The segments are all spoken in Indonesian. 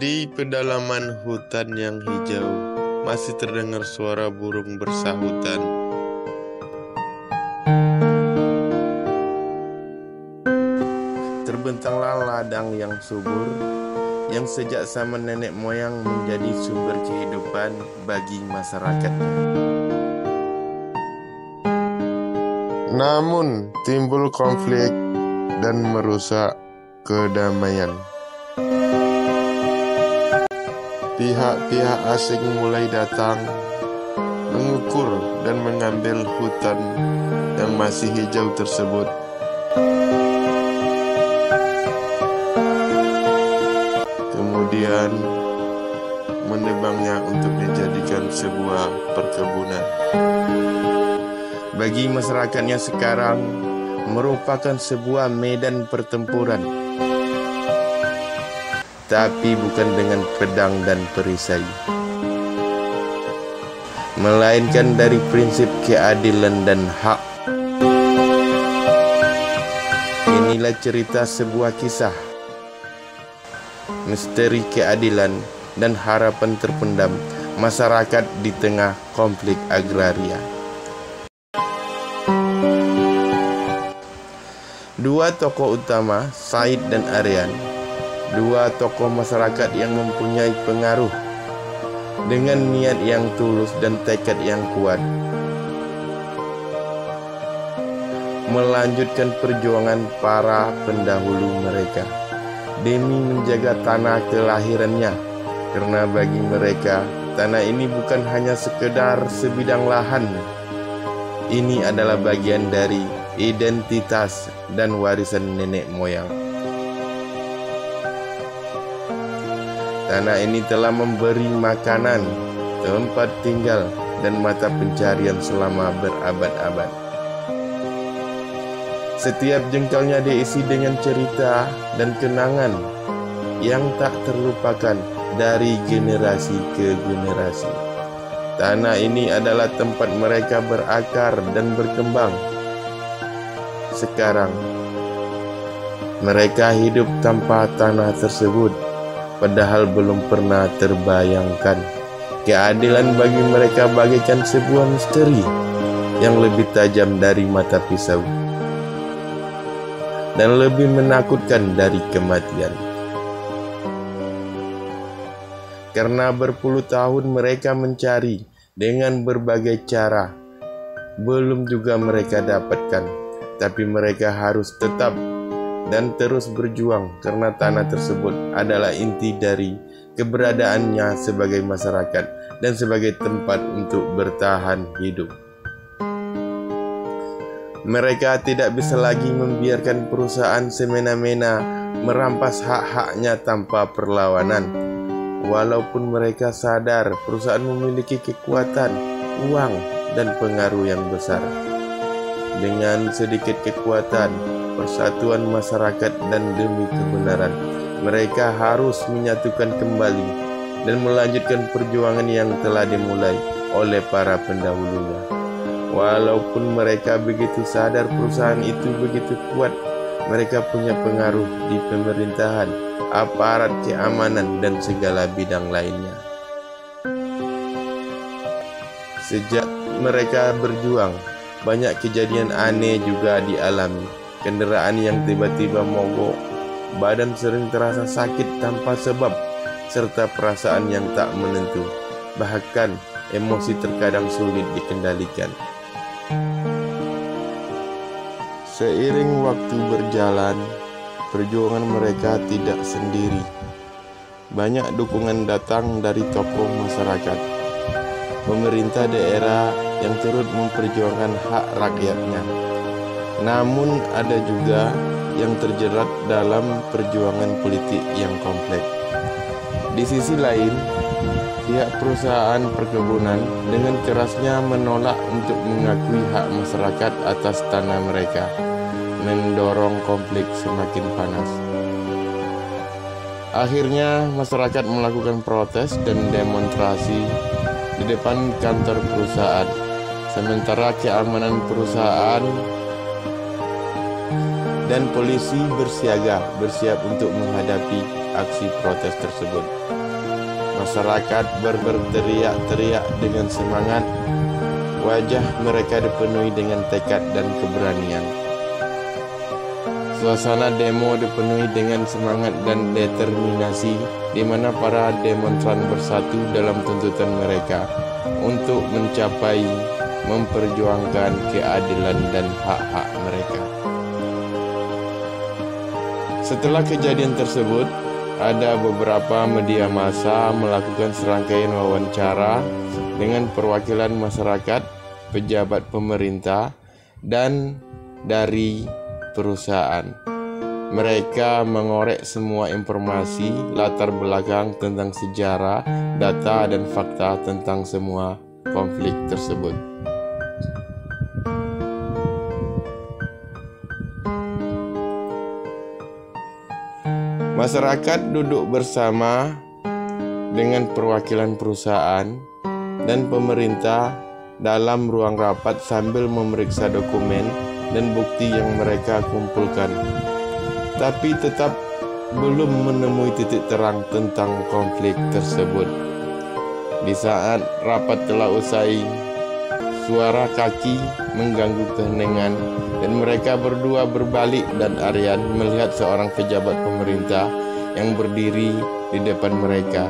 Di pedalaman hutan yang hijau, masih terdengar suara burung bersahutan. Terbentanglah ladang yang subur, yang sejak zaman nenek moyang menjadi sumber kehidupan bagi masyarakatnya. Namun timbul konflik dan merusak kedamaian. Pihak-pihak asing mulai datang, mengukur dan mengambil hutan yang masih hijau tersebut. Kemudian menebangnya untuk dijadikan sebuah perkebunan. Bagi masyarakatnya sekarang merupakan sebuah medan pertempuran, tapi bukan dengan pedang dan perisai, melainkan dari prinsip keadilan dan hak. Inilah cerita sebuah kisah, misteri keadilan dan harapan terpendam masyarakat di tengah konflik agraria. Dua tokoh utama, Said dan Aryan, dua tokoh masyarakat yang mempunyai pengaruh, dengan niat yang tulus dan tekad yang kuat, melanjutkan perjuangan para pendahulu mereka demi menjaga tanah kelahirannya. Karena bagi mereka, tanah ini bukan hanya sekedar sebidang lahan. Ini adalah bagian dari identitas dan warisan nenek moyang. Tanah ini telah memberi makanan, tempat tinggal, dan mata pencarian selama berabad-abad. Setiap jengkalnya diisi dengan cerita dan kenangan yang tak terlupakan dari generasi ke generasi. Tanah ini adalah tempat mereka berakar dan berkembang. Sekarang, mereka hidup tanpa tanah tersebut, padahal belum pernah terbayangkan. Keadilan bagi mereka bagaikan sebuah misteri yang lebih tajam dari mata pisau dan lebih menakutkan dari kematian. Karena berpuluh tahun mereka mencari dengan berbagai cara, belum juga mereka dapatkan, tapi mereka harus tetap dan terus berjuang karena tanah tersebut adalah inti dari keberadaannya sebagai masyarakat dan sebagai tempat untuk bertahan hidup. Mereka tidak bisa lagi membiarkan perusahaan semena-mena merampas hak-haknya tanpa perlawanan. Walaupun mereka sadar perusahaan memiliki kekuatan, uang, dan pengaruh yang besar. Dengan sedikit kekuatan, persatuan masyarakat, dan demi kebenaran, mereka harus menyatukan kembali dan melanjutkan perjuangan yang telah dimulai oleh para pendahulunya. Walaupun mereka begitu sadar perusahaan itu begitu kuat, mereka punya pengaruh di pemerintahan, aparat keamanan, dan segala bidang lainnya. Sejak mereka berjuang, banyak kejadian aneh juga dialami. Kendaraan yang tiba-tiba mogok, badan sering terasa sakit tanpa sebab, serta perasaan yang tak menentu. Bahkan emosi terkadang sulit dikendalikan. Seiring waktu berjalan, perjuangan mereka tidak sendiri. Banyak dukungan datang dari tokoh masyarakat, pemerintah daerah yang turut memperjuangkan hak rakyatnya. Namun ada juga yang terjerat dalam perjuangan politik yang kompleks. Di sisi lain, pihak perusahaan perkebunan dengan kerasnya menolak untuk mengakui hak masyarakat atas tanah mereka, mendorong konflik semakin panas. Akhirnya masyarakat melakukan protes dan demonstrasi di depan kantor perusahaan, sementara keamanan perusahaan dan polisi bersiap untuk menghadapi aksi protes tersebut. Masyarakat berteriak-teriak dengan semangat. Wajah mereka dipenuhi dengan tekad dan keberanian. Suasana demo dipenuhi dengan semangat dan determinasi, di mana para demonstran bersatu dalam tuntutan mereka untuk memperjuangkan keadilan dan hak-hak mereka. Setelah kejadian tersebut, ada beberapa media massa melakukan serangkaian wawancara dengan perwakilan masyarakat, pejabat pemerintah, dan dari perusahaan. Mereka mengorek semua informasi latar belakang tentang sejarah, data, dan fakta tentang semua konflik tersebut. Masyarakat duduk bersama dengan perwakilan perusahaan dan pemerintah dalam ruang rapat sambil memeriksa dokumen dan bukti yang mereka kumpulkan, tapi tetap belum menemui titik terang tentang konflik tersebut. Di saat rapat telah usai, suara kaki mengganggu keheningan dan mereka berdua berbalik dan Aryan melihat seorang pejabat pemerintah yang berdiri di depan mereka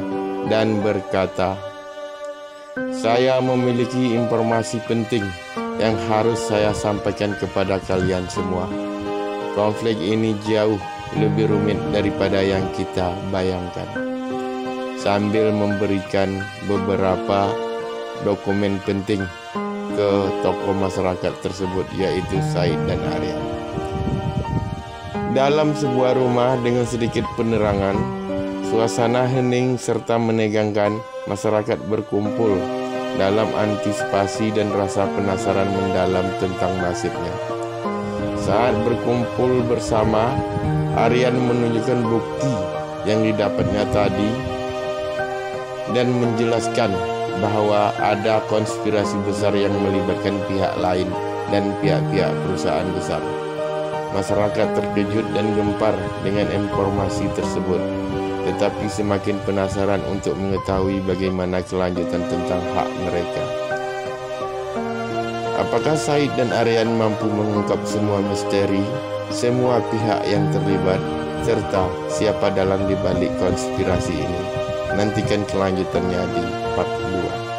dan berkata, "Saya memiliki informasi penting yang harus saya sampaikan kepada kalian semua. Konflik ini jauh lebih rumit daripada yang kita bayangkan." Sambil memberikan beberapa dokumen penting ke tokoh masyarakat tersebut, yaitu Said dan Aryan. Dalam sebuah rumah dengan sedikit penerangan, suasana hening serta menegangkan, masyarakat berkumpul dalam antisipasi dan rasa penasaran mendalam tentang nasibnya. Saat berkumpul bersama, Aryan menunjukkan bukti yang didapatnya tadi dan menjelaskan bahwa ada konspirasi besar yang melibatkan pihak lain dan pihak-pihak perusahaan besar. Masyarakat terkejut dan gempar dengan informasi tersebut, tetapi semakin penasaran untuk mengetahui bagaimana kelanjutan tentang hak mereka. Apakah Said dan Aryan mampu mengungkap semua misteri, semua pihak yang terlibat, serta siapa dalam dibalik konspirasi ini? Nantikan kelanjutannya di part 2.